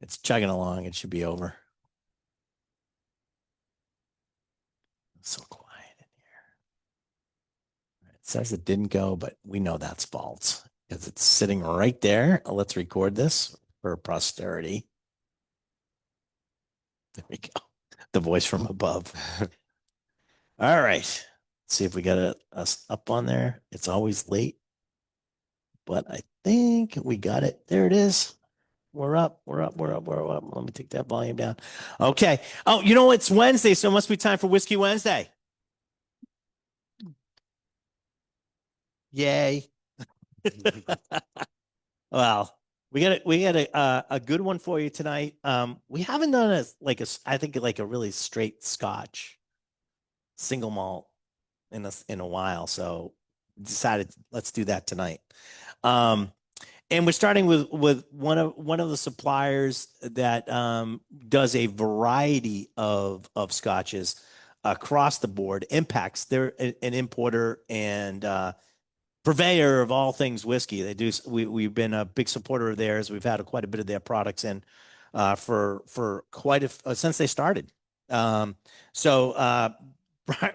It's chugging along. It should be over. So quiet in here. It says it didn't go, but we know that's false because it's sitting right there. Let's record this for posterity. There we go. The voice from above. All right. Let's see if we got us up on there. It's always late, but I think we got it. There it is. We're up. We're up. We're up. We're up. Let me take that volume down. Okay. Oh, you know, it's Wednesday, so it must be time for Whiskey Wednesday. Yay. Well, we got a good one for you tonight. We haven't done I think like a really straight Scotch single malt in a while, so decided let's do that tonight. And we're starting with one of the suppliers that does a variety of scotches across the board. ImpEx, they're an importer and purveyor of all things whiskey. They do. We've been a big supporter of theirs. We've had quite a bit of their products in for quite since they started. So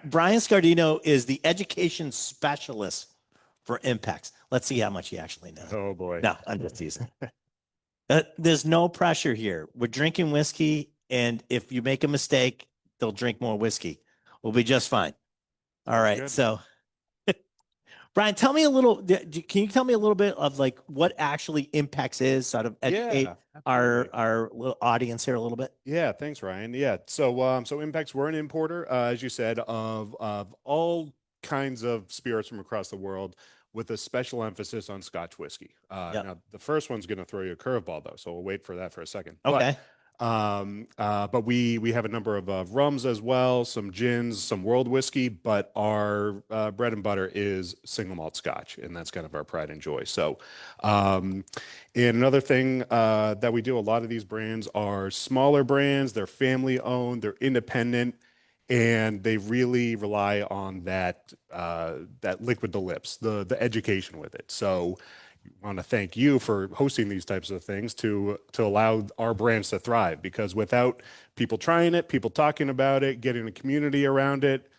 Brian Scardino is the education specialist for ImpEx. Let's see how much he actually knows. Oh boy. No, I'm just teasing. There's no pressure here. We're drinking whiskey, and if you make a mistake, they'll drink more whiskey. We'll be just fine. All right. Good. So Brian, tell me a little. Can you tell me a little bit of like what actually ImpEx is, sort of educate our little audience here a little bit? Yeah, thanks, Ryan. Yeah, so ImpEx, we're an importer, as you said, of all kinds of spirits from across the world, with a special emphasis on Scotch whiskey. Now, the first one's going to throw you a curveball, though, so we'll wait for that for a second. Okay. But we have a number of rums as well, some gins, some world whiskey, but our bread and butter is single malt Scotch, and that's kind of our pride and joy. So, and another thing that we do, a lot of these brands are smaller brands, they're family owned, they're independent, and they really rely on that liquid to lips, the education with it. So want to thank you for hosting these types of things to allow our brands to thrive, because without people trying it, people talking about it, getting a community around it,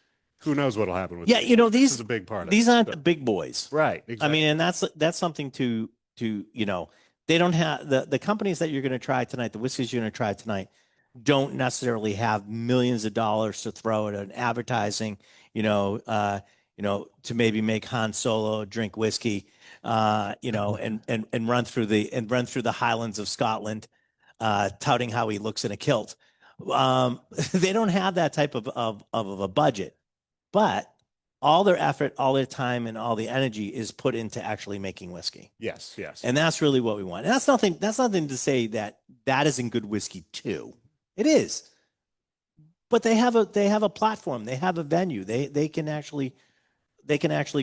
who knows what'll happen with you know, this is a big part of these it. aren't the big boys, Right, exactly. I mean, and that's something to they don't have the companies that you're going to try tonight, the whiskeys you're going to try tonight don't necessarily have millions of dollars to throw at an advertising, to maybe make Han Solo drink whiskey, and run through the Highlands of Scotland, touting how he looks in a kilt. They don't have that type of a budget, but all their effort, all their time, and all the energy is put into actually making whiskey. Yes, yes. And that's really what we want. And that's nothing to say that isn't good whiskey too. It is. But they have a platform, they have a venue. They can actually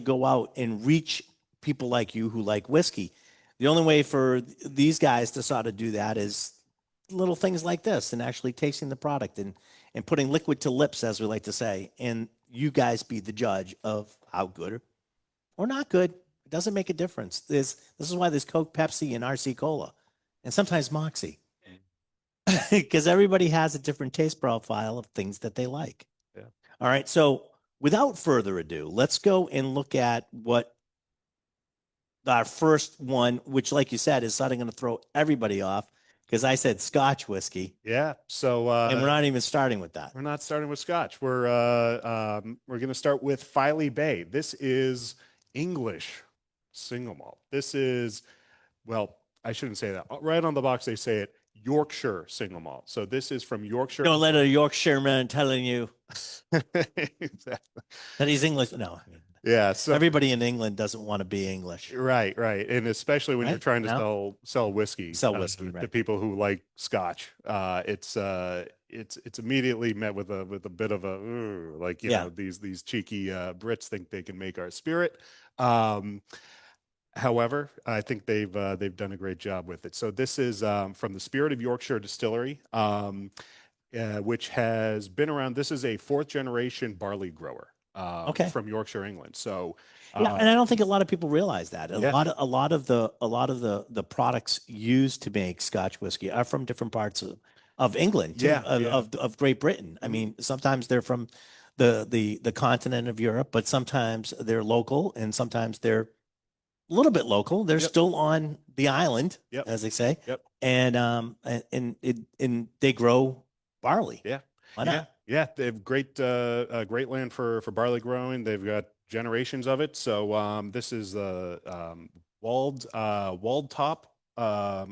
go out and reach people like you who like whiskey. The only way for these guys to sort of do that is little things like this, and actually tasting the product and putting liquid to lips, as we like to say, and you guys be the judge of how good or not good. It doesn't make a difference. This is why there's Coke, Pepsi, and RC Cola, and sometimes Moxie, because everybody has a different taste profile of things that they like. Yeah. All right. So without further ado, let's go and look at what our first one, which, like you said, is sort of going to throw everybody off, because I said Scotch whiskey. Yeah. So and we're not even starting with that. We're not starting with Scotch. We're going to start with Filey Bay. This is English single malt. This is, well, I shouldn't say that. Right on the box they say it, Yorkshire single malt. So this is from Yorkshire. Don't let a Yorkshireman telling you exactly that he's English. No. Yeah. So everybody in England doesn't want to be English. Right, right. And especially when you're trying to sell whiskey, to people who like Scotch, it's immediately met with a bit of a like, you know, these cheeky Brits think they can make our spirit. However, I think they've done a great job with it. So this is from the Spirit of Yorkshire Distillery, which has been around. This is a fourth generation barley grower. Okay. from Yorkshire, England. So Yeah, and I don't think a lot of people realize that. A yeah, lot of the products used to make Scotch whiskey are from different parts of England too, yeah, yeah. of Great Britain. I Mhm. mean, sometimes they're from the continent of Europe, but sometimes they're local and sometimes they're a little bit local. They're Yep, still on the island, yep, as they say, yep. and they grow barley. Yeah, Why yeah, not? yeah. They have great land for barley growing. They've got generations of it. So this is the Walled Top.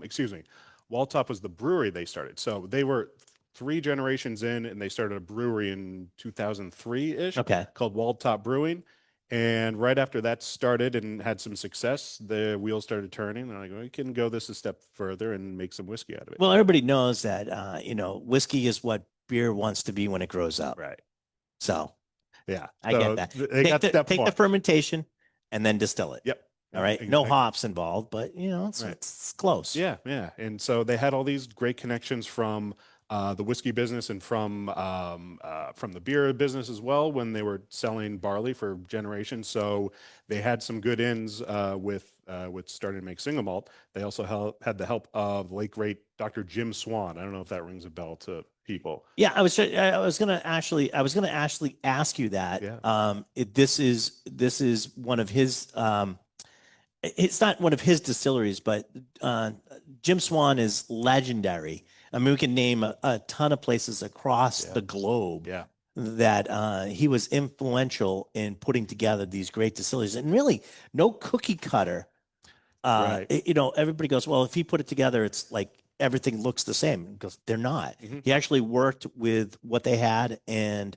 Excuse me, Walled Top was the brewery they started. So they were three generations in, and they started a brewery in 2003 ish Okay. called Walled Top Brewing. And right after that started and had some success, the wheels started turning. And I'm like, well, we can go this a step further and make some whiskey out of it. Well, everybody knows that whiskey is what beer wants to be when it grows up. Right. So Yeah. I get So that. they got step Take the one. fermentation and then distill it. Yep. All Yep. right. No Exactly. hops involved, but it's, Right. it's close. Yeah. Yeah. And so they had all these great connections from the whiskey business and from the beer business as well when they were selling barley for generations. So they had some good ins with starting to make single malt. They also had the help of late great Dr. Jim Swan. I don't know if that rings a bell to people. Yeah, I was gonna actually ask you that. Yeah. This is one of his it's not one of his distilleries, but Jim Swan is legendary. I mean, we can name a ton of places across Yeah. the globe Yeah. that he was influential in putting together these great distilleries. And really, no cookie cutter. Right. Everybody goes, well, if he put it together, it's like everything looks the same. Because they're not. Hmm. He actually worked with what they had and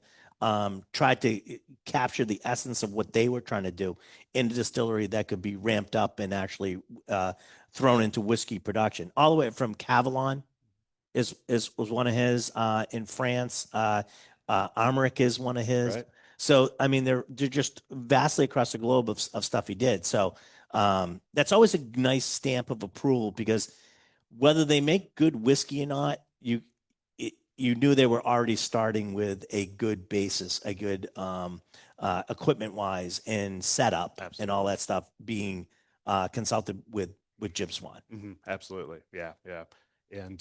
tried to capture the essence of what they were trying to do in a distillery that could be ramped up and actually thrown into whiskey production. All the way from Cavallon was one of his in France. Armoric is one of his. Right. So I mean, they're just vastly across the globe of stuff he did. So that's always a nice stamp of approval because whether they make good whiskey or not, you knew they were already starting with a good basis, a good equipment wise and setup and all Absolutely. that stuff being consulted with Jim Swan. Absolutely. Yeah. Yeah. And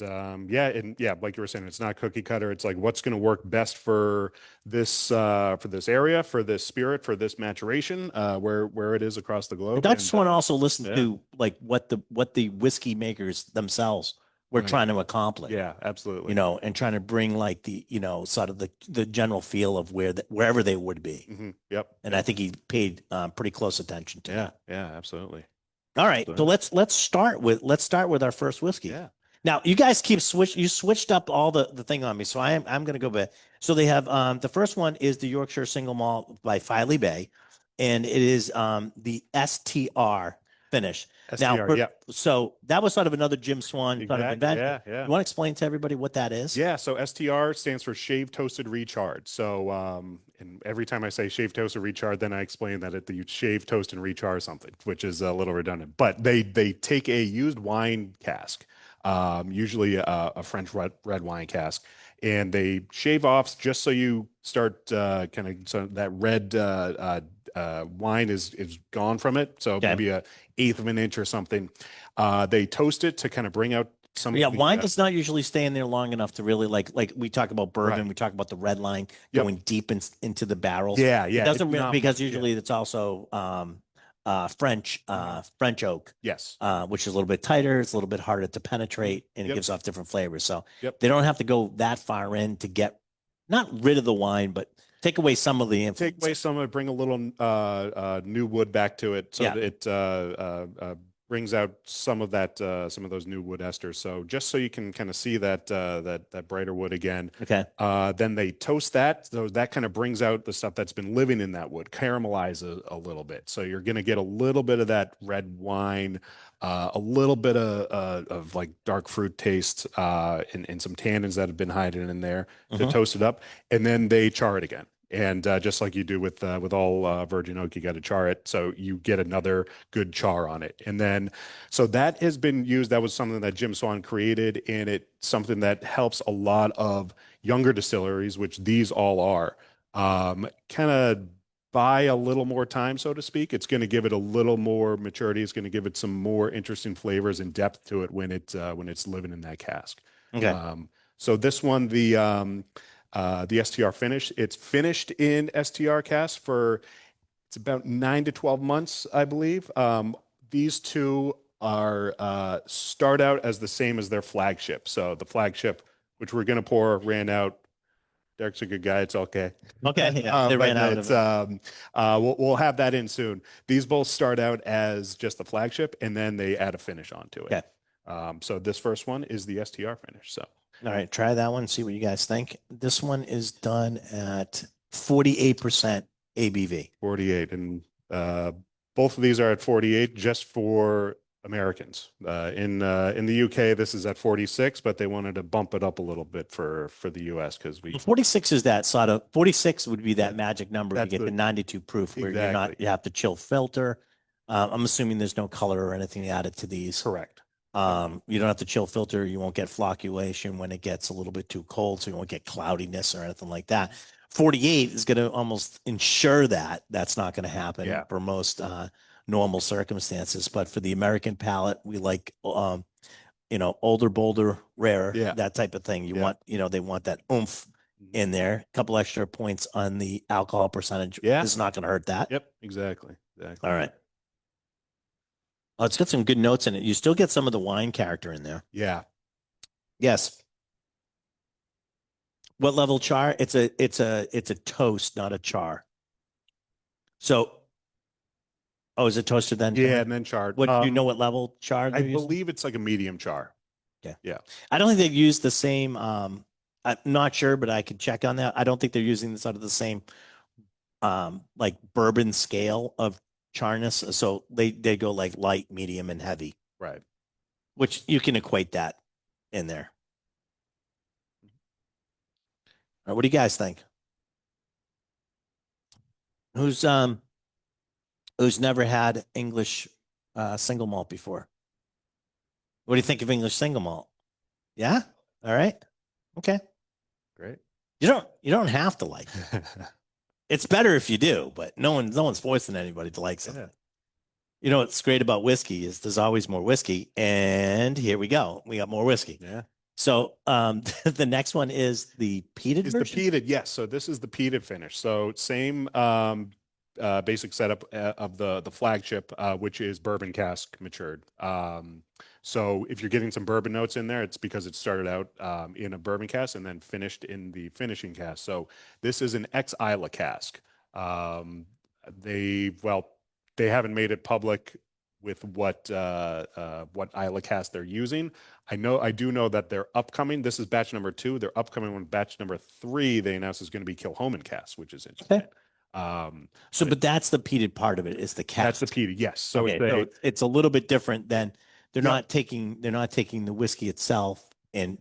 yeah, like you were saying, it's not cookie cutter. It's like what's going to work best for this area, for this spirit, for this maturation, where it is across the And globe. Dr. And Swan also listened yeah, to like what the whiskey makers themselves were right. trying to accomplish. Yeah, absolutely. And trying to bring like the, sort of the general feel of wherever they would be. Yep. And I think he paid pretty close attention to Yeah. that. Yeah, absolutely. All right. So So, let's start with our first whiskey. yeah. Now you guys you switched up all the thing on me. So I'm gonna go back. So they have the first one is the Yorkshire single malt by Filey Bay, and it is the STR finish. Now STR. Yeah. so that was sort of another Jim Swan sort of Exactly. invention. Yeah. Yeah. You want to explain to everybody what that is? Yeah, so STR stands for shave toasted recharred. So, and every time I say shave toasted recharred, then I explain that you shave toast and rechar something, which is a little redundant. But they take a used wine cask, usually a French red wine cask, and they shave off just so you start kind of so that red wine is gone from it. So Okay. maybe a eighth of an inch or something. They toast it to kind of bring out some Yeah, of the wine does not usually stay in there long enough to really like we talk about bourbon, right. we talk about the red line Yep. going deep into the barrels. Yeah, It yeah. doesn't It's really not because much, yeah. usually it's also French oak, Yes. which is a little bit tighter, it's a little bit harder to Mhm. penetrate, and it Yep. gives off different flavors. So Yep. they don't have to go that far in to get not rid of the wine, but take away some of the Take influence. away some of it, bring a little new wood back to it, so Yeah. that it brings out some of those new wood esters. So just so you can kind of see that brighter wood again. Okay. Then they toast that, so that kind of brings out the stuff that's been living in that wood, caramelize a little bit. So you're going to get a little bit of that red wine, a little bit of like dark fruit taste, and some tannins that have been hiding in there to Mhm. toast it up, and then they char it again. And just like you do with all virgin oak, you got to char it, so you get another good char on it. And then, so that has been used. That was something that Jim Swan created, and it's something that helps a lot of younger distilleries, which these all are, kind of buy a little more time, so to speak. It's going to give it a little more maturity. It's going to give it some more interesting flavors and depth to it when it's living in that cask. Okay. So this one, the STR Finish, it's finished in STR cask for it's about 9 to 12 months, I believe. These two are start out as the same as their flagship. So the flagship, which we're going to pour, ran out. Derek's a good guy. It's okay. Okay. Yeah. They But ran out it's, of it. we'll have that in soon. These both start out as just the flagship, and then they add a finish onto it. Okay. So this first one is the STR Finish. So All right. Try that one. See what you guys think. This one is done at 48% ABV. 48, and both of these are at 48 just for Americans. In the UK, this is at 46, but they wanted to bump it up a little bit for the US because we 46 is that sort of 46 would be that Yeah, magic number to that's get the the- 92 proof where you're not, Exactly. you have to chill filter. I'm assuming there's no color or anything added to these. correct. You don't have to chill filter. You won't get flocculation when it gets a little bit too cold, so you won't get cloudiness or anything like that. 48 is going to almost ensure that that's not going to happen Yeah. for most normal circumstances. But for the American palate, we like older, bolder, rarer, Yeah. that type of thing. You Yeah. want, they want that oomph in there. A couple extra points on the alcohol percentage Yeah. is not going to hurt that. Yep, exactly. All right. Oh, it's got some good notes in it. You still get some of the wine character in there. Yeah. Yes. What level char? It's a toast, not a char. So, oh, is it toasted then? Yeah, and then charred. What do you know? What level char? I they're using? believe it's like a medium char. Okay. Yeah. I don't think they've used the same. I'm not sure, but I could check on that. I don't think they're using this out of the same, like bourbon scale of charness. So they go like light, medium, and heavy, Right. which you can equate that in there. All right, what do you guys think? Who's never had English single malt before? What do you think of English single malt? Yeah? All right. Okay. Great. You don't have to like it. It's better if you do, but no one's forcing anybody to like something. Yeah. You know what's great about whiskey is there's always more whiskey, and here we go. We got more whiskey. Yeah. So the next one is the peated Is version? the peated? Yes. So this is the peated finish. So same basic setup of the flagship, which is bourbon cask matured. So if you're getting some bourbon notes in there, it's because it started out in a bourbon cask and then finished in the finishing cask. So this is an ex-Isla cask. They haven't made it public with what Isla cask they're using. I do know that they're upcoming. This is batch number 2. They're upcoming when batch number 3 they announced is going to be Kilchoman cask, which is interesting. Okay. But that's the peated part of it is the cask. That's the peated, yes. So, okay, so it's a little bit different than they're not taking the whiskey itself and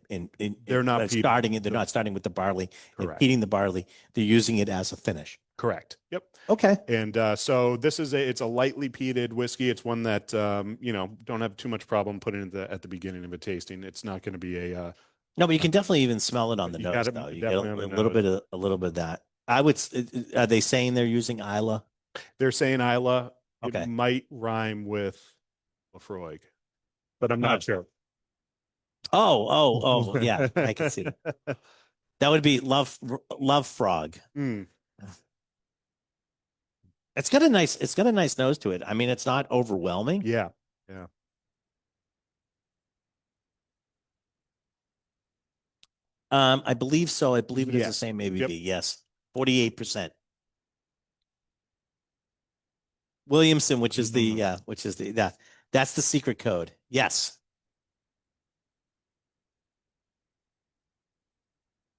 They're not starting it. They're not starting with the barley and Correct. peating the barley. They're using it as a finish. correct. Yep. Okay. And so this is it's a lightly peated whiskey. It's one that don't have too much problem putting at the beginning of a tasting. It's not going to be a No, but you can definitely even smell it on the You nose. got it Though you get definitely on the a little bit of that. I would. Are they saying they're using Isla? They're saying Isla. Okay. It might rhyme with Lafroig, but I'm not sure. Oh, yeah, I can see that. That would be love frog. Mm. It's got a nice nose to it. I mean, it's not overwhelming. Yeah. Yeah. I believe so. I believe it is the Yes. same ABV. Yep. Yes. 48%. Williamson, which is that's the secret code. Yes.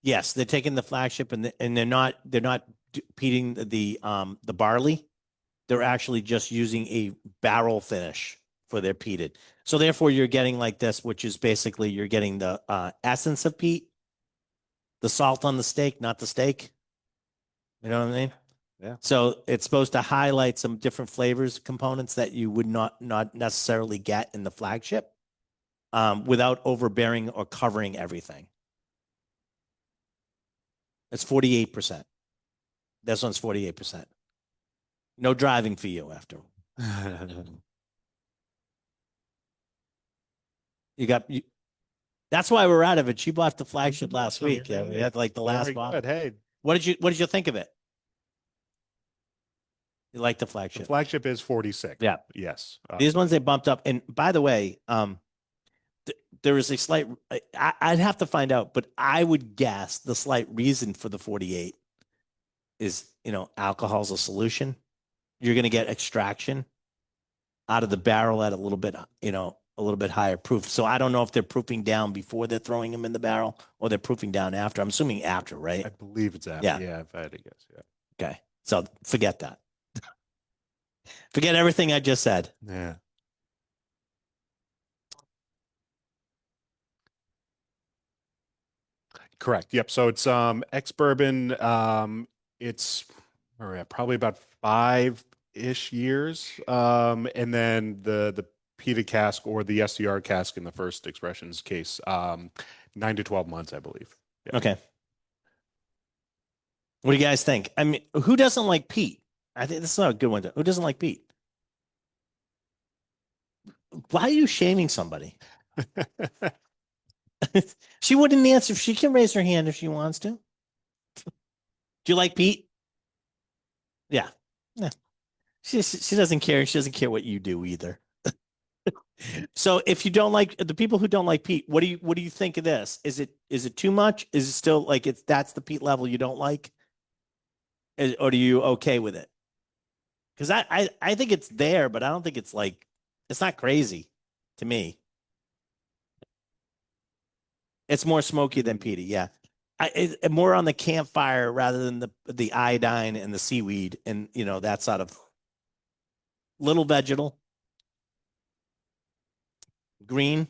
Yes, they're taking the flagship and they're not peating the barley. They're actually just using a barrel finish for their peated. So therefore you're getting like this, which is basically you're getting the essence of peat, the salt on the steak, not the steak. You know what I mean? Yeah. So it's supposed to highlight some different flavors components that you would not necessarily get in the flagship without overbearing or covering everything. It's 48%. This one's 48%. No driving for you after. You got you. That's why we're out of it. She bought the Flagship last week. Yeah, we had like the last Very bottle. good. Hey, What did you think of it? You like the the Flagship? Flagship is 46. Yeah. Yes. These ones they bumped up. And by the way, there is a slight. I'd have to find out, but I would guess the slight reason for the 48 is alcohol's a solution. You're going to get extraction out of the barrel at a little bit, a little bit higher proof. So I don't know if they're proofing down before they're throwing them in the barrel or they're proofing down after. I'm assuming after, right? I believe it's after. Yeah. Yeah, if I had to guess. Yeah. Okay. So forget that. Forget everything I just said. Yeah. Correct. Yep. So it's ex bourbon. It's where are we at? Probably about 5-ish years. And then the peated cask or the STR cask in the first expressions case, 9 to 12 months, I believe. Yeah. Okay. What do you guys think? I mean, who doesn't like Pete? I think this is not a good one. Who doesn't like Pete? Why are you shaming somebody? She wouldn't answer. She can raise her hand if she wants to. Do you like Pete? Yeah. Yeah. She doesn't care. She doesn't care what you do either. So if you don't like the people who don't like Pete, what do you think of this? Is it too much? Is it still like that's the Pete level you don't like? Or are you okay with it? Because I think it's there, but I don't think it's like it's not crazy to me. It's more smoky than peaty, yeah. More on the campfire rather than the iodine and the seaweed and that sort of little vegetal green.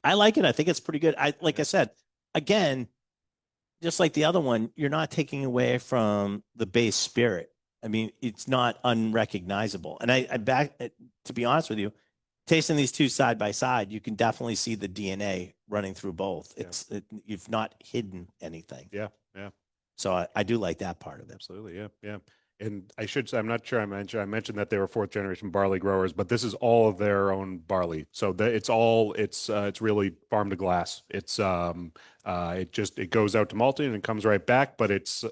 I like it. I think it's pretty good. Like I said, again, just like the other one, you're not taking away from the base spirit. I mean, it's not unrecognizable. And I back to be honest with you, tasting these two side by side, you can definitely see the DNA running through both. You've not hidden anything. Yeah. Yeah. So I do like that part of it. Absolutely. Yeah. Yeah. And I should say, I'm not sure I mentioned that they were 4th-generation barley growers, but this is all of their own barley. So it's really farm to glass. It goes out to malting and it comes right back, but it's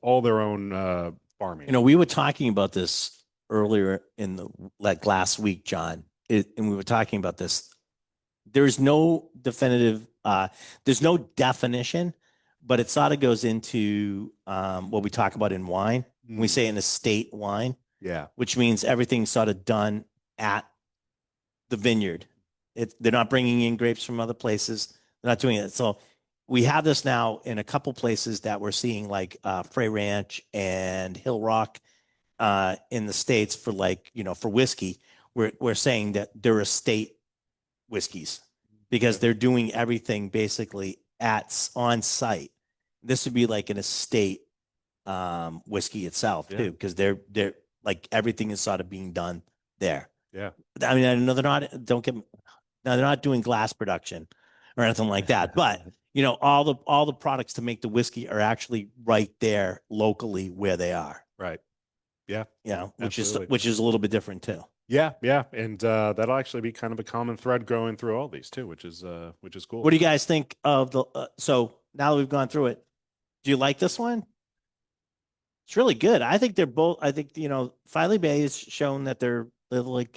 all their own farming. We were talking about this earlier in like last week, John, and we were talking about this. There's no definitive, there's no definition, but it sort of goes into what we talk about in wine. We say an estate wine, Yeah. which means everything's sort of done at the vineyard. They're not bringing in grapes from other places. They're not doing it. So we have this now in a couple places that we're seeing, like Frey Ranch and Hill Rock in the States for for whiskey. We're saying that they're estate whiskeys because they're doing everything basically on site. This would be like an estate whiskey itself too, because they're like everything is sort of being done there. Yeah. I mean, I know they're not. Don't get me. Now they're not doing glass production or anything like that, but all the products to make the whiskey are actually right there locally where they are. Right. Yeah. Which is a little bit different too. Yeah, yeah, and that'll actually be kind of a common thread going through all these too, which is cool. What do you guys think of the? So now that we've gone through it, do you like this one? It's really good. I think they're both. I think Filey Bay has shown that they're like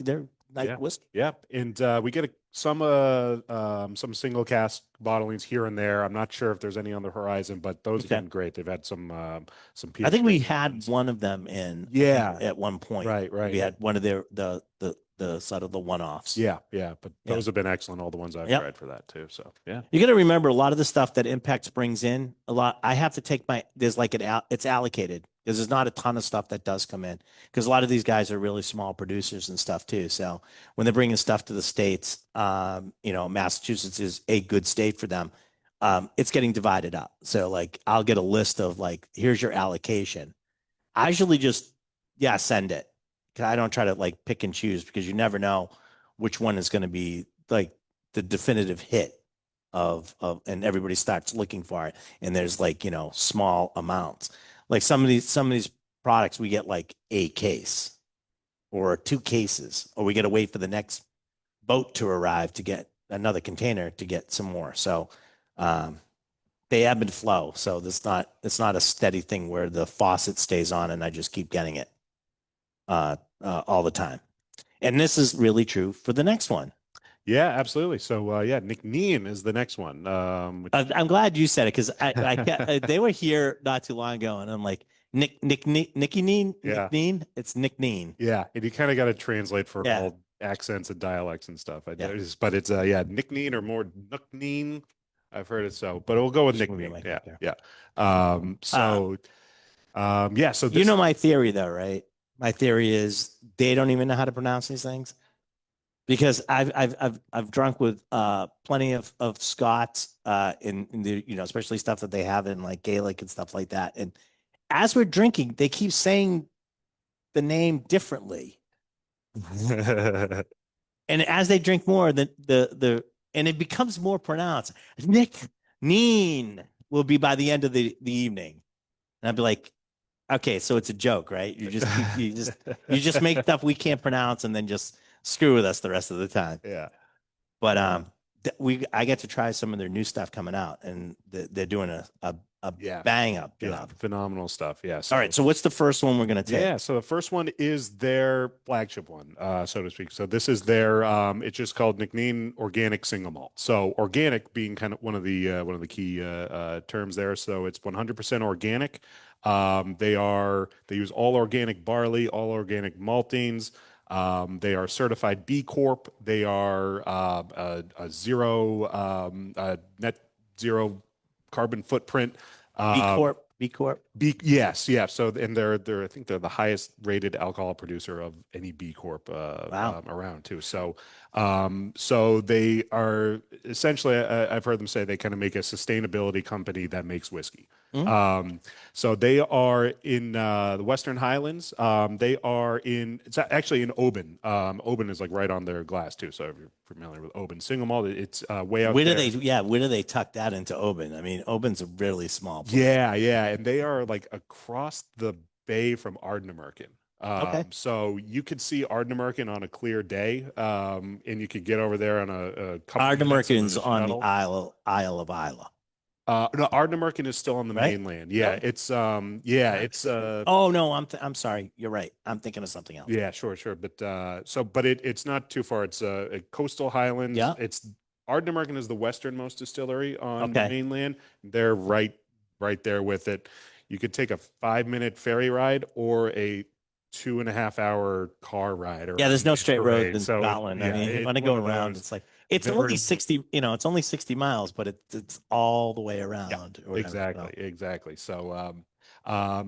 whiskey. Yeah, and we get some single cask bottlings here and there. I'm not sure if there's any on the horizon, but those have been great. They've had some. I think we had one of them in. Yeah. At one point. Right. We had one of the sort of the one-offs. Yeah, but those have been excellent. All the ones I've tried for that too. So yeah, you got to remember a lot of the stuff that ImpEx brings in. A lot. I have to take there's like it's allocated because there's not a ton of stuff that does come in because a lot of these guys are really small producers and stuff too. So when they're bringing stuff to the States, Massachusetts is a good state for them. It's getting divided up. So like I'll get a list of like, here's your allocation. I usually just send it. I don't try to like pick and choose because you never know which one is going to be like the definitive hit of and everybody starts looking for it and there's like small amounts like some of these products, we get like a case or 2 cases, or we got to wait for the next boat to arrive to get another container to get some more. So they ebb and flow. So it's not a steady thing where the faucet stays on and I just keep getting it all the time. And this is really true for the next one. Yeah, absolutely. So yeah, Nc'nean is the next one. I'm glad you said it because they were here not too long ago, and I'm like Yeah, Nc'nean. It's Nc'nean. yeah, and you kind of got to translate for Yeah, all accents and dialects and stuff. yeah. But it's yeah, Nc'nean or more Nc'nean. I've heard it so, but we'll go with Just move your Nc'nean. mic Yeah, up there. yeah. Uh, Yeah. So you know this, my theory though, right? My theory is they don't even know how to pronounce these things because I've drunk with plenty of Scots in the especially stuff that they have in like Gaelic and stuff like that. And as we're drinking, they keep saying the name differently. And as they drink more, the and it becomes more pronounced. Nick Neen will be by the end of the evening. And I'd be like, okay, so it's a joke, right? You just make stuff we can't pronounce and then just screw with us the rest of the time. yeah. But I get to try some of their new stuff coming out, and they're doing a Yeah. bang up Yeah. job. Phenomenal stuff. Yeah. All right, so what's the first one we're gonna take? Yeah, so the first one is their flagship one, so to speak. So this is their it's just called Nc'nean Organic Single Malt. So organic being kind of one of the key terms there. So it's 100% organic. They use all organic barley, all organic maltings. They are certified B Corp. They are a zero net zero carbon footprint. B Corp, B Corp. Yes, yeah. So and they're I think they're the highest rated alcohol producer of any B Corp Wow. around too. So they are essentially I've heard them say they kind of make a sustainability company that makes whiskey. Hmm? So they are in the Western Highlands. They are in it's actually in Oban. Oban is like right on their glass too. So if you're familiar with Oban single malt, it's way out Where do there. where do they tuck that into Oban? I mean, Oban's a really small place. Yeah, yeah, and they are like across the bay from Ardnamurchan. Okay. So you could see Ardnamurchan on a clear day, and you could get over there on a couple minutes of Ardnamurchan's the on the shuttle. Isle of Isla, No, Ardnamurchan is still on the right? mainland. Yeah, Really? yeah, Right. it's Oh no, I'm sorry. You're right. I'm thinking of something else. yeah, sure, but but it's not too far. It's a coastal highlands. Yeah. It's Ardnamurchan is the westernmost distillery on the Okay. mainland. They're right there with it. You could take a 5 minute ferry ride or a 2.5 hour car ride Yeah, around there's the no straight roads terrain. in So Scotland. I yeah, mean, when it's I one go of around, those it's like it's only very 60, it's only 60 miles, but it's all the way yeah, around or whatever. exactly, So, exactly.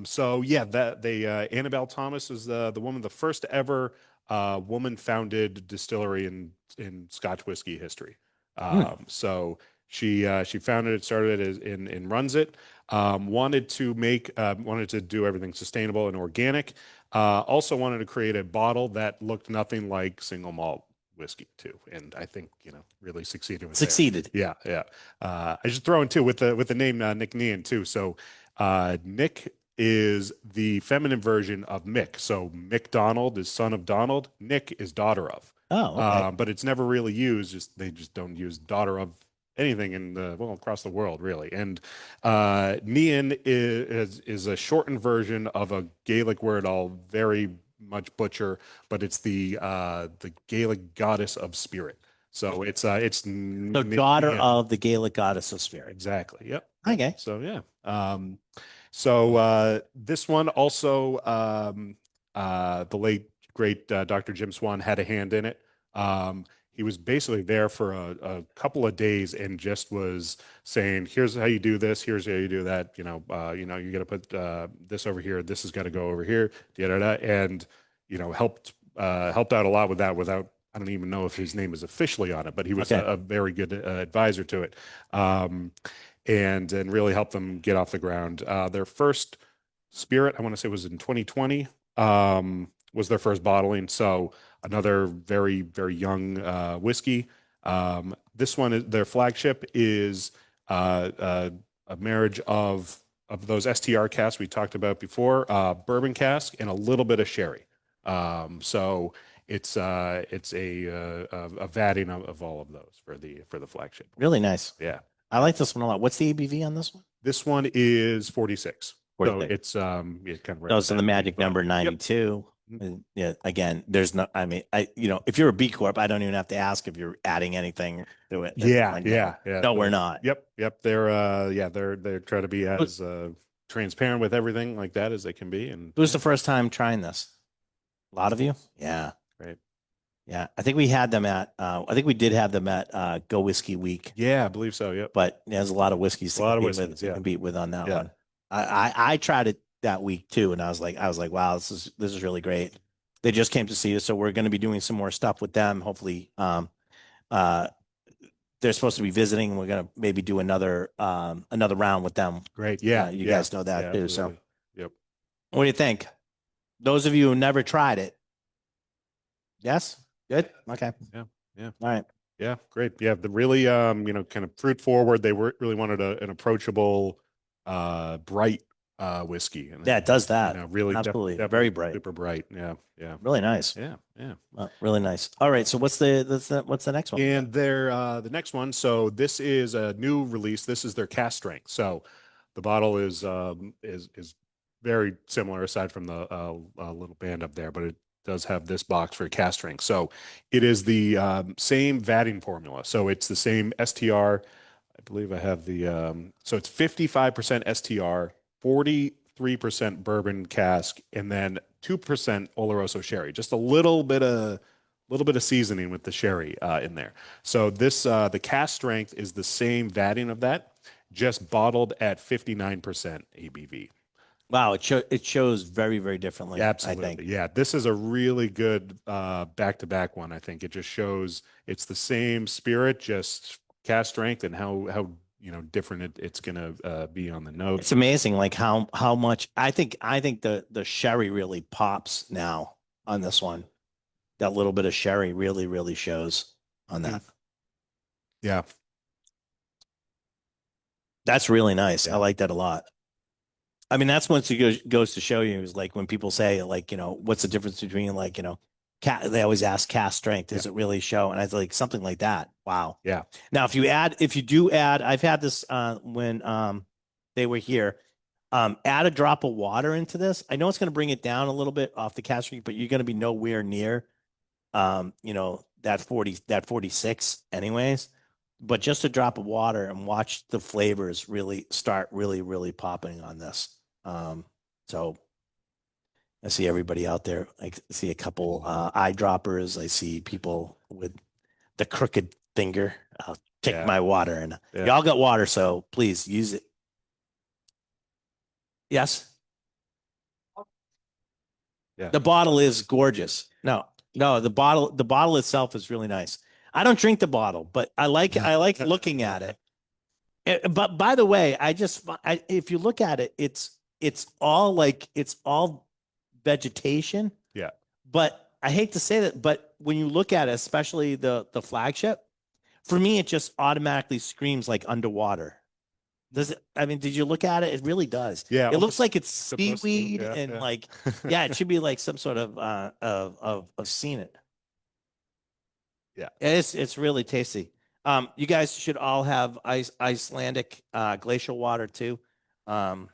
So yeah, that they Annabelle Thomas is the woman, the first ever woman founded distillery in Scotch whiskey history. hmm. So she founded it, started it and runs it. Wanted to do everything sustainable and organic. Also wanted to create a bottle that looked nothing like single malt whiskey too, and I think really succeeded with there. Succeeded. Yeah, yeah. I should throw in too with the name Nc'nean too. So Nick is the feminine version of Mick. So Mick Donald is son of Donald. Nick is daughter of. Oh, okay. But it's never really used. They just don't use daughter of anything across the world really. And Nean is a shortened version of a Gaelic word I'll very much butcher, but it's the Gaelic goddess of spirit. So it's So daughter yeah, of the Gaelic goddess of spirit. exactly. Yep. Yep. Okay. So yeah. This one also the late great Dr. Jim Swan had a hand in it. He was basically there for a couple of days and just was saying, "Here's how you do this. Here's how you do that. You got to put this over here. This has got to go over here." Da, da, da, and helped out a lot with that. Without I don't even know if his name is officially on it, but he was Okay. a very good advisor to it. And really helped them get off the ground. Their first spirit, I want to say, was in 2020. Was their first bottling. So another very very young whiskey. This one is their flagship is a marriage of of those STR casks we talked about before, bourbon cask and a little bit of sherry. So it's a vatting of all of those for the flagship. Really nice. Yeah. I like this one a lot. What's the ABV on this one? This one is 46. So 46. it's it kind of right Oh, at so that the sweet magic spot. number Yep. 92. Mhm. And yeah, again, there's no, I mean, if you're a B Corp, I don't even have to ask if you're adding anything to it. It's Yeah, like, yeah, no, yeah. no, we're not. Yep. They're trying to be as transparent with everything like that as they can be. And Who's the first time trying this? A lot of you? Yeah. right. Yeah. I think we had them I think we did have them at Go Whiskey Week, Yeah, I believe so. Yep. but there's a lot of whiskeys A lot of compete with, whiskeys, yeah. compete with on that Yeah. one. I tried it that week too, and I was like, wow, this is really great. They just came to see us, so we're going to be doing some more stuff with them. Hopefully, uh, they're supposed to be visiting. We're going to maybe do another round with them. Great. Yeah. You yeah. guys know that Yeah, too. absolutely. So, Yep. what do you think? Those of you who never tried it, yes, good, okay, Yeah. Yeah. all right. Yeah. Great. Yeah. The really kind of fruit forward. They were really wanted an approachable, bright whiskey. And Yeah, it does that. really Absolutely. definitely Very bright. super bright. Yeah. Yeah. Really nice. Yeah. Yeah. Really nice. All right. So what's the next one? And the next one, so this is a new release. This is their cask strength. So the bottle is very similar aside from the little band up there, but it does have this box for cask strength. So it is the same vatting formula. So it's the same STR. I believe I have so it's 55% STR, 43% bourbon cask, and then 2% Oloroso sherry. Just a little bit of seasoning with the sherry in there. So this the cask strength is the same vatting of that, just bottled at 59% ABV. Wow, it shows very, very differently. Absolutely. I think. Yeah, this is a really good back-to-back one. I think it just shows it's the same spirit, just cask strength and how different it's gonna be on the nose. It's amazing, like how much I think the sherry really pops now on this one. That little bit of sherry really, really shows on that. Yeah. That's really nice. Yeah. I like that a lot. I mean, that's once it goes to show you is like when people say like, what's the difference between like, they always ask cask strength. Does it really show? And I was like something like that. Wow. Yeah. Now, if you do add, I've had this when they were here. Add a drop of water into this. I know it's going to bring it down a little bit off the cask strength, but you're going to be nowhere near, that 46 anyways. But just a drop of water and watch the flavors really start really, really popping on this. So I see everybody out there. I see a couple eyedroppers. I see people with the crooked finger. I'll take my water and y'all got water, so please use it. Yes. Yeah. The bottle is gorgeous. No, the bottle itself is really nice. I don't drink the bottle, but I like looking at it. But by the way, if you look at it, it's all vegetation. Yeah. But I hate to say that, but when you look at it, especially the flagship, for me, it just automatically screams like underwater. Does it? I mean, did you look at it? It really does. Yeah. It looks like it's seaweed yeah, and yeah. like, yeah, it should be like some sort of seen it. Yeah. It's really tasty. You guys should all have Icelandic glacial water too, on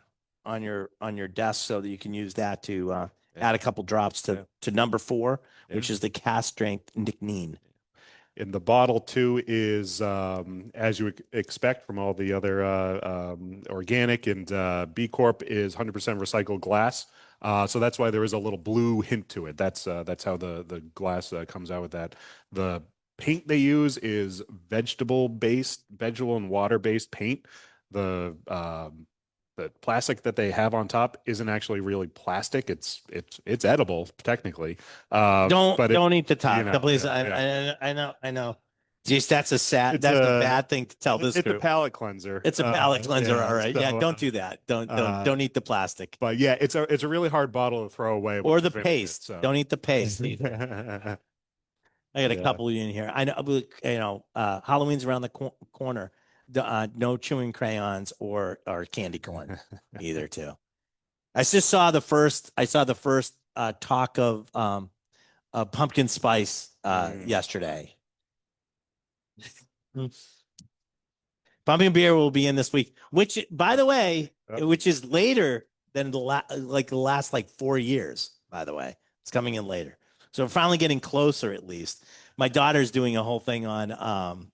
your desk so that you can use that to add a couple drops to number 4, which is the cask strength Nc'nean. And the bottle too is as you would expect from all the other organic and B Corp is 100% recycled glass. So that's why there is a little blue hint to it. That's how the glass comes out with that. The paint they use is vegetable and water based paint. The plastic that they have on top isn't actually really plastic. It's edible technically. Don't eat the top, please. Yeah. I know. Jeez, that's a bad thing to tell this It's group. a palate cleanser. It's a palate cleanser, all right. So, Yeah, don't do that. Don't eat the plastic but yeah, it's a really hard bottle to throw away. or the paste. Don't eat the paste either. I got a couple in here. I know, Halloween's around the corner. no chewing crayons or candy corn either too. I just saw the first. I saw the first talk of pumpkin spice yesterday. Pumpkin beer will be in this week, which, by the way, which is later than the last like 4 years. By the way, it's coming in later, so we're finally getting closer. At least my daughter's doing a whole thing on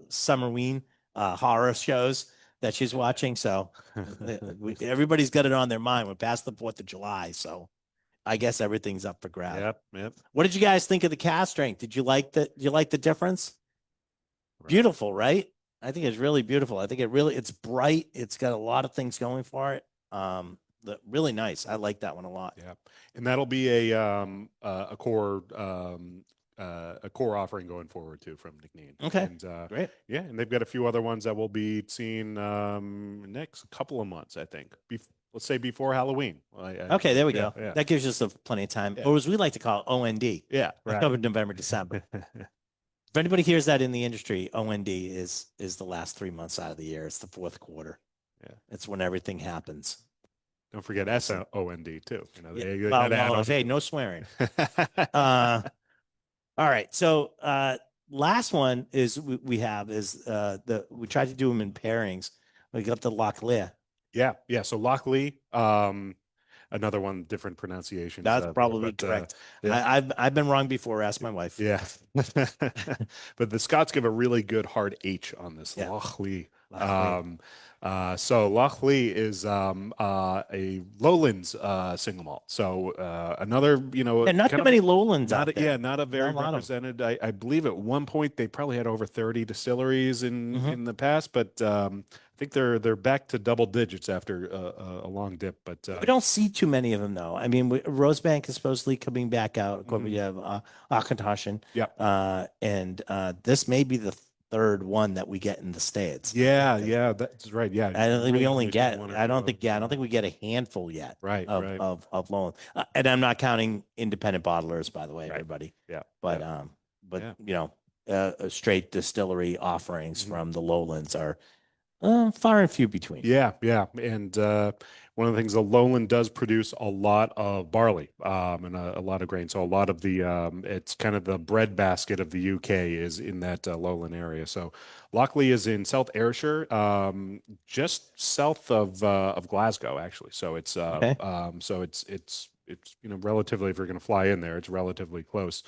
Summerween horror shows that she's watching. So everybody's got it on their mind. We're past the 4th of July, so I guess everything's up for grabs. Yep. What did you guys think of the cask strength? Did you like the? You like the difference? Right. Beautiful, right? I think it's really beautiful. I think it's bright. It's got a lot of things going for it. Really nice. I like that one a lot. Yeah, and that'll be a core offering going forward too from Nc'nean. Okay, and, great. Yeah, and they've got a few other ones that we'll be seeing next couple of months, I think. Let's say before Halloween. Okay, there we go. Yeah. That gives us plenty of time, or as we like to call it, OND. Yeah, right. October, November, December. If anybody hears that in the industry, OND is the last 3 months out of the year. It's the fourth quarter. Yeah, it's when everything happens. Don't forget SOND too. Hey, no swearing. All right. So last one is we tried to do them in pairings. We got the Lochlea. Yeah. So Lochlea, another one, different pronunciation. That's probably correct. Yeah. I've been wrong before. Ask my wife. Yeah. But the Scots give a really good hard H on this. Yeah. Lochlea. So Lochlea is a Lowlands single malt. So another, not too many Lowlands out there. Yeah, not a very represented. I believe at one point they probably had over 30 distilleries in the past, but I think they're back to double digits after a long dip. But we don't see too many of them though. I mean, Rosebank is supposedly coming back out. We have Akantoshan. Yeah. And this may be the third one that we get in the States. Yeah, that's right. Yeah, I don't think we only get. I don't think we get a handful yet. Right. Of Lowland, and I'm not counting independent bottlers, by the way, everybody. Yeah. But straight distillery offerings from the Lowlands are far and few between. Yeah, and one of the things, the lowland does produce a lot of barley and a lot of grain. So a lot of the it's kind of the breadbasket of the UK is in that lowland area. So Lochlea is in South Ayrshire, just south of Glasgow, actually. So it's it's relatively, if you're going to fly in there, it's relatively close.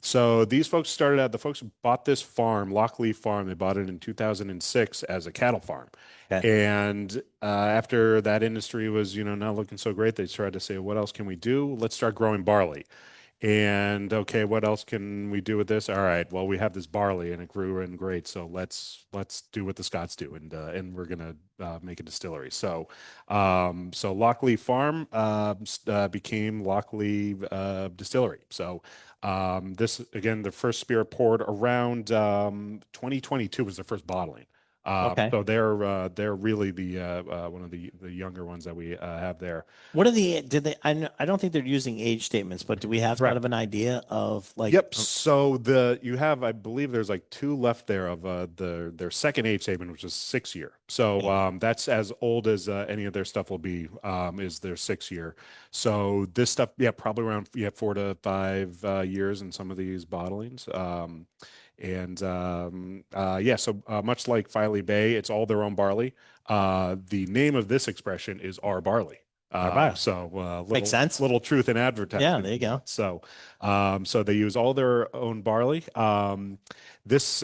So these folks started out, the folks who bought this farm, Lochlea Farm, they bought it in 2006 as a cattle farm. Okay. And after that industry was, not looking so great, they started to say, what else can we do? Let's start growing barley. And okay, what else can we do with this? All right, well, we have this barley and it grew in great, so let's do what the Scots do, and we're gonna make a distillery. So Lochlea Farm became Lochlea Distillery. So this, again, the first spirit poured around 2022 was the first bottling. Okay. So they're really the one of the younger ones that we have there. What are I don't think they're using age statements, but do we have kind of an idea of like? Yep. So you have, I believe there's like 2 left there of their second age statement, which is 6 year. So that's as old as any of their stuff will be, is their 6 year. So this stuff, probably around 4 to 5 years in some of these bottlings. So much like Filey Bay, it's all their own barley. The name of this expression is our barley. Makes sense. Little truth in advertising. Yeah, there you go. So they use all their own barley. This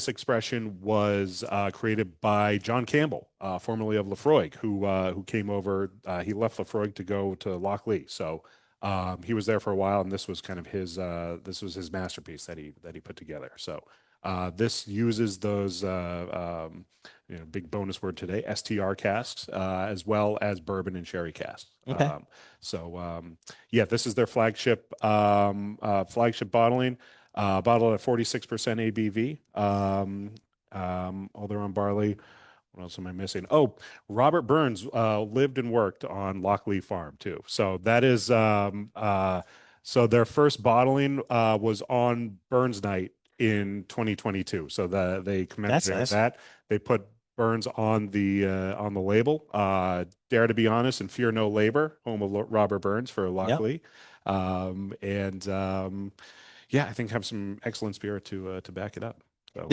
expression was created by John Campbell, formerly of Lefroy, who came over. He left Lefroy to go to Lochlea. So he was there for a while, and this was kind of his masterpiece that he put together. So this uses those big bonus word today, STR casks, as well as bourbon and sherry casks. Okay. This is their flagship bottling, bottled at 46% ABV. All their own barley. What else am I missing? Oh, Robert Burns lived and worked on Lochlea Farm too. So that is so their first bottling was on Burns Night in 2022. So they That's commemorated nice. that. They put Burns on the label. Dare to be honest and fear no labor. Home of Robert Burns for Yep. Lochlea. Yeah, I think have some excellent spirit to back it up. So yeah.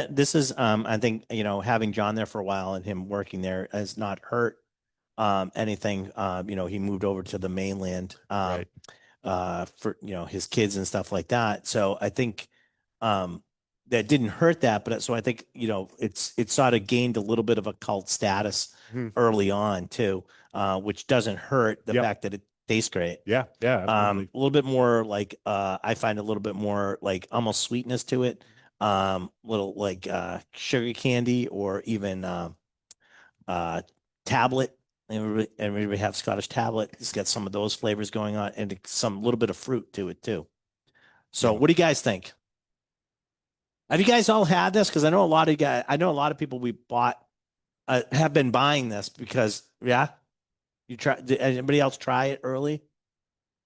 This is I think, having John there for a while and him working there has not hurt anything. He moved over to the mainland Right. for, his kids and stuff like that. So I think um that didn't hurt that, but so I think, it sort of gained a little bit of a cult status Mhm. early on too, which doesn't hurt the Yep. fact that it tastes great. Yeah. Yeah. Absolutely. A little bit more like I find a little bit more like almost sweetness to it. Little like sugar candy or even uh tablet. Everybody have Scottish tablet. It's got some of those flavors going on and some little bit of fruit to it too. So Yeah. what do you guys think? Have you guys all had this? Because I know a lot of guys, I know a lot of people we bought have been buying this because yeah, you try. Did anybody else try it early?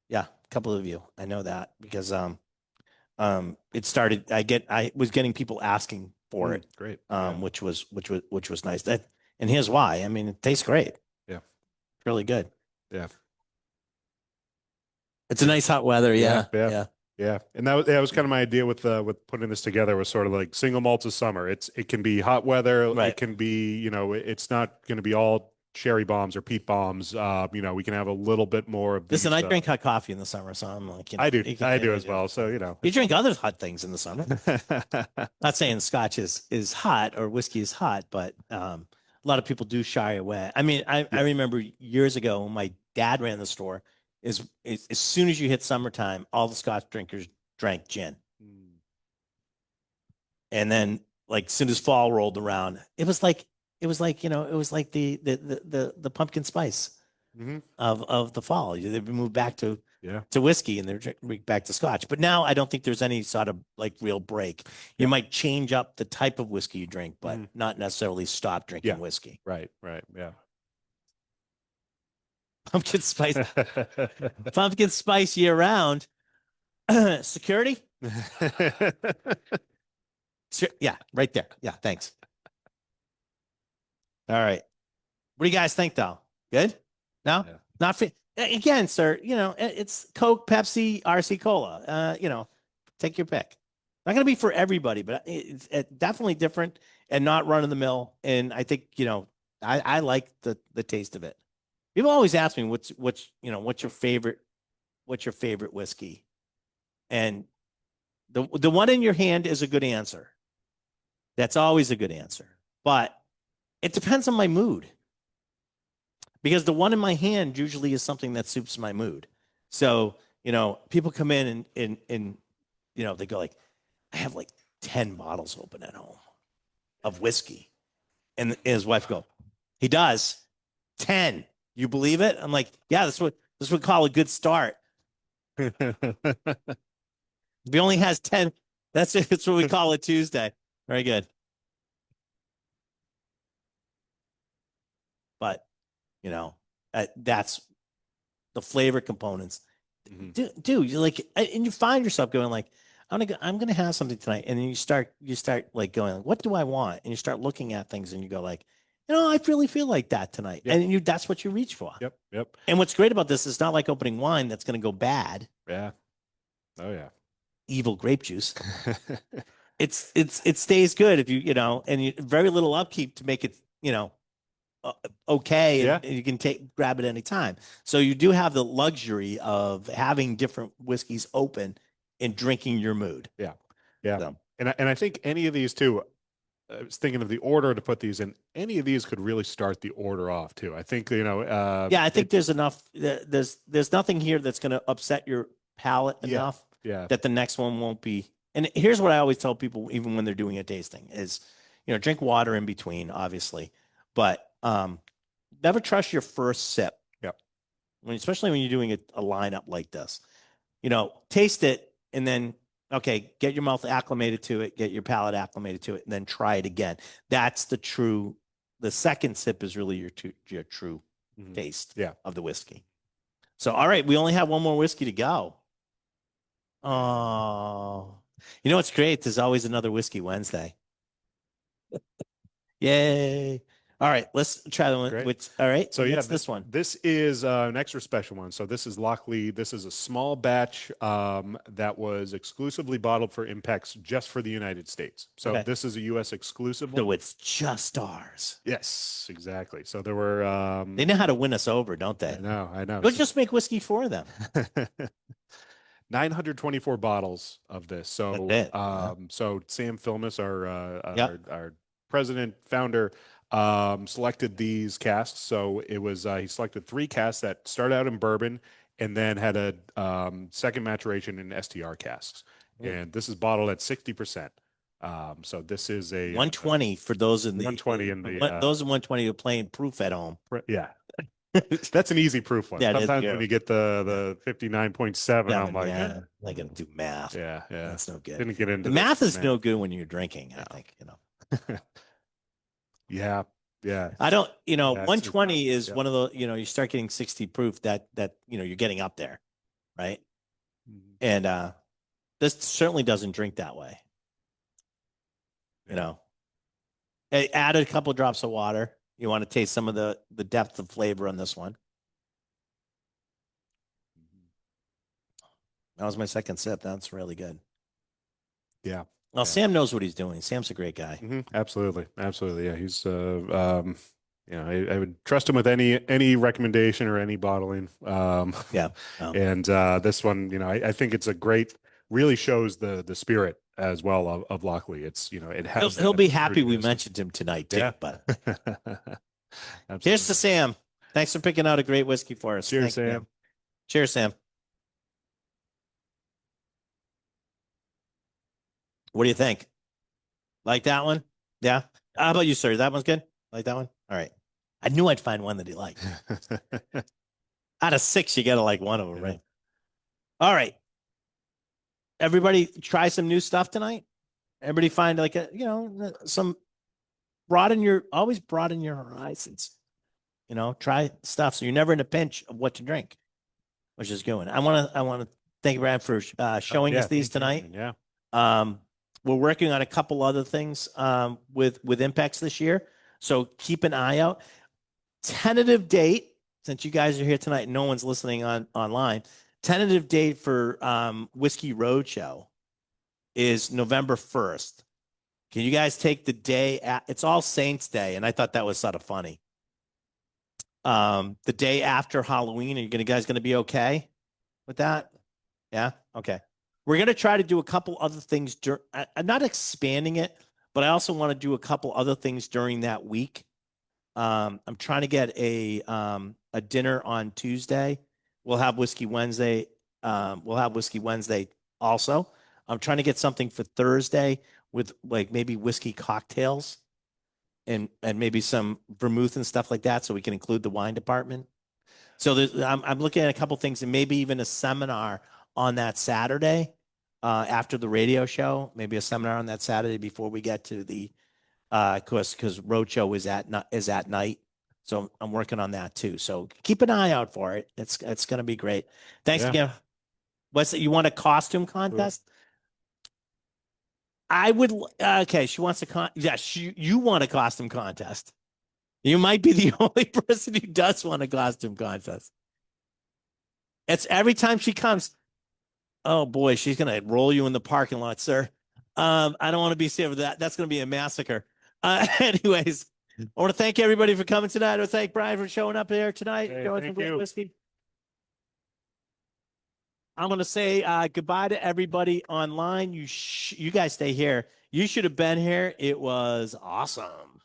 Yeah, a couple of you. I know that because it started. I was getting people asking for it, Great. Yeah. which was nice. And here's why. I mean, it tastes great. Yeah. Really good. Yeah. It's a nice hot weather. Yeah. Yeah, Yeah. yeah, Yeah, and that was kind of my idea with putting this together was sort of like single malts of summer. It can be hot weather. It right. can be, it's not going to be all cherry bombs or peat bombs. We can have a little bit more of Listen, these. I drink hot coffee in the summer, so I'm like, I do, you can, I do you as well. So you drink other hot things in the summer. Not saying Scotch is hot or whiskey is hot, but a lot of people do shy away. I mean, I yeah, remember years ago when my dad ran the store. Is as soon as you hit summertime, all the Scotch drinkers drank gin. And then like as soon as fall rolled around, it was like the pumpkin spice hmm of the fall. They moved back yeah, to whiskey and they're back to Scotch. But now I don't think there's any sort of like real break. You yeah, might change up the type of whiskey you drink, but hmm not necessarily stop yeah, drinking whiskey. right, right, yeah. Pumpkin spice, pumpkin spice year round. Security? Yeah, right there. Yeah, thanks. All right. What do you guys think, though? Good? No, Yeah. not fit. Again, sir. It's Coke, Pepsi, RC Cola. Take your pick. Not going to be for everybody, but it's definitely different and not run of the mill. And I think I like the taste of it. People always ask me what's your favorite whiskey, and the one in your hand is a good answer. That's always a good answer, but it depends on my mood. Because the one in my hand usually is something that suits my mood. So, people come in and they go like, I have like 10 bottles open at home of whiskey. And his wife go, he does 10. You believe it? I'm like, yeah, this would call a good start. If he only has 10, that's it. That's what we call a Tuesday. Very good. But, you know, that's the flavor components. Mhm. Dude, you're like, and you find yourself going like, I'm gonna have something tonight, and then you start like going, what do I want? And you start looking at things, and you go like, I really feel like that tonight, Yep. and that's what you reach for. Yep. Yep. And what's great about this is not like opening wine that's gonna go bad, Yeah. Oh yeah. evil grape juice. It stays good if and very little upkeep to make it uh, okay, Yeah. and you can grab it anytime. So you do have the luxury of having different whiskeys open and drinking your mood. Yeah. Yeah. So, And I think any of these too, I was thinking of the order to put these in. Any of these could really start the order off too. I think, yeah, I think there's enough. There's nothing here that's going to upset your palate yeah. enough Yeah. that the next one won't be. And here's what I always tell people, even when they're doing a tasting, is drink water in between, obviously, but never trust your first sip. Yep. Especially when you're doing a lineup like this. Taste it and then okay, get your mouth acclimated to it, get your palate acclimated to it, and then try it again. That's the second sip is really your true Mhm. taste Yeah. of the whiskey. So, all right, we only have one more whiskey to go. Oh, You know what's great? There's always another Whiskey Wednesday. Yay. All right, let's try the one. Great. Which, all right, So yeah, what's this one? this is an extra special one. So this is Lochlea. This is a small batch that was exclusively bottled for IMPEX just for the United States. So Okay. this is a U.S. exclusive So one. it's just ours. Yes, exactly. So there were They know how to win us over, don't they? I know. We'll just make whiskey for them. 924 bottles of this. So That's it. so Sam Filmus, Yep. our president, founder, selected these casks. So it was he selected 3 casks that start out in bourbon and then had a second maturation in STR casks. And this is bottled at 60%. So this is a 120 for those in the 120 in the those 120 who are playing proof at home. yeah. That's an easy proof one. Yeah, it is Sometimes good. when you get the 59.7, I'm like, yeah, I gotta do math. yeah. That's no good. Didn't get into The math is math. no good when you're drinking, I think, Yeah. I don't, Yeah, 120 is yeah. one of the, you start getting 60 proof that you're getting up there, right? Mhm. And this certainly doesn't drink that way. Add a couple drops of water. You want to taste some of the depth of flavor on this one. That was my second sip. That's really good. Yeah. Well, Yeah. Sam knows what he's doing. Sam's a great guy. Absolutely. Yeah. He's I would trust him with any recommendation or any bottling. Yeah. And this one, I think it's a great, really shows the spirit as well of Lochlea. It's, it has He'll be happy we fruitiness. mentioned him tonight too. Yeah. But Absolutely. here's to Sam. Thanks for picking out a great whiskey for us. Cheers, Thanks, Sam. Cheers, Sam. What do you think? Like that one? Yeah. How about you, sir? That one's good? Like that one? All right. I knew I'd find one that he liked. Out of 6, you got to like one of them, Yeah. right? All right. Everybody try some new stuff tonight. Everybody find like some always broaden your horizons. Try stuff so you're never in a pinch of what to drink, which is good. I want to thank you, Brad, for showing us these tonight. Yeah. We're working on a couple other things with IMPEX this year, so keep an eye out. Tentative date, since you guys are here tonight, and no one's listening online. Tentative date for Whiskey Roadshow is November 1st. Can you guys take the day? It's All Saints Day, and I thought that was sort of funny. The day after Halloween, are you guys going to be okay with that? Yeah. Okay. We're going to try to do a couple other things. I'm not expanding it, but I also want to do a couple other things during that week. I'm trying to get a dinner on Tuesday. We'll have Whiskey Wednesday. Also. I'm trying to get something for Thursday with like maybe whiskey cocktails and maybe some vermouth and stuff like that, so we can include the wine department. So I'm looking at a couple things and maybe even a seminar on that Saturday after the radio show. Maybe a seminar on that Saturday before we get to the because Roadshow is at night. So I'm working on that too. So keep an eye out for it. It's going to be great. Thanks again. What's it? You want a costume contest? I would. Okay, she wants you want a costume contest. You might be the only person who does want a costume contest. It's every time she comes. Oh boy, she's gonna roll you in the parking lot, sir. I don't want to be safe with that. That's gonna be a massacre. Anyways, I want to thank everybody for coming tonight. I want to thank Brian for showing up here tonight. Hey, Showing some great whiskey. I'm going to say goodbye to everybody online. You guys stay here. You should have been here. It was awesome.